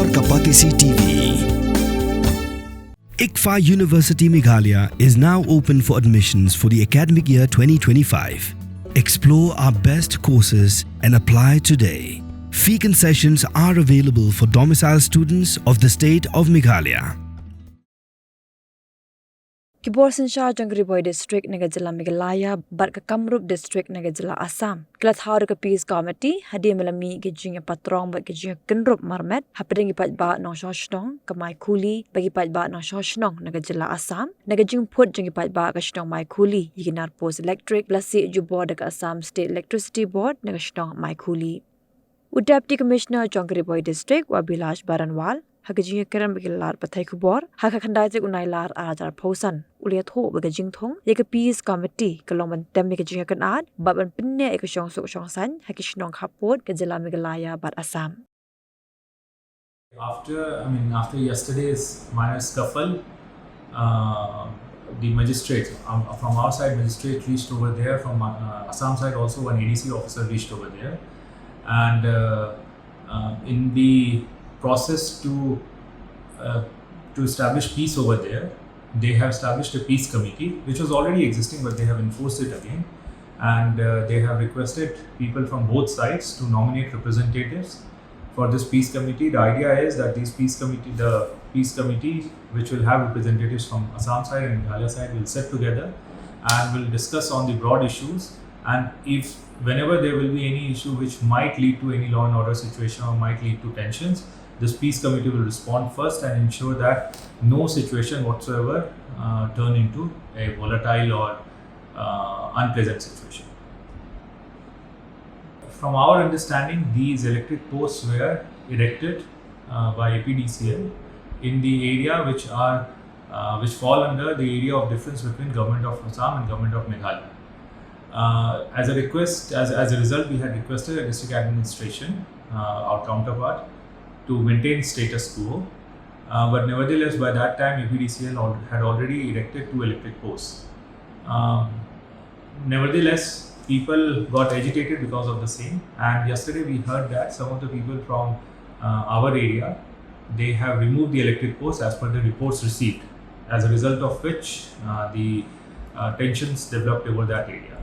और Kapatisi TV. ICFA University Meghalaya is now open for admissions for the academic year 2025. Explore our best courses and apply today. Fee concessions are available for domiciled students of the state of Meghalaya. Kiborsinsha Jangriboy District Negajila Meghalaya, Ïakynrup District Negajila Assam. Thaw Peace Committee, Hadimelami Gijing Patrong but Ïakynrup Marmet, happening Paidbah no Shoshnong, Maikhuli, bagi Paidbah no Shoshnong, Negajila Assam, Negajing put Jingi Paidbah Gashnong Maikhuli, Ïakynrup Electric, Blasi Jubord Assam State Electricity Board, Negashnong Maikhuli. Deputy Commissioner Jangriboy District, Wabilash Baranwal, Hagajing Karam Bilar Patai Kubor, Hakakandai Unailar Ajar Posan, Uliatho Bagajing Thong, Yaka Peace Committee, Kaloman Temikajing Kanad, Baban Pinne Ekashong Sokshong San, Hakishnong Hapod, Kajala Meghalaya, but Assam. After yesterday's minor scuffle, the magistrate, from our side, magistrate reached over there, from Assam side also an ADC officer reached over there. And in the process to establish peace over there, they have established a peace committee which was already existing, but they have enforced it again, and they have requested people from both sides to nominate representatives for this peace committee. The idea is that the peace committee which will have representatives from Assam side and Meghalaya side will sit together and will discuss on the broad issues, and if whenever there will be any issue which might lead to any law and order situation or might lead to tensions, this peace committee will respond first and ensure that no situation whatsoever turn into a volatile or unpleasant situation. From our understanding, these electric posts were erected by APDCL in the area which fall under the area of difference between Government of Assam and Government of Meghalaya. As a result, we had requested a district administration, our counterpart, to maintain status quo. But nevertheless, by that time, APDCL had already erected 2 electric posts. Nevertheless, people got agitated because of the same. And yesterday, we heard that some of the people from our area, they have removed the electric posts as per the reports received. As a result of which, the tensions developed over that area.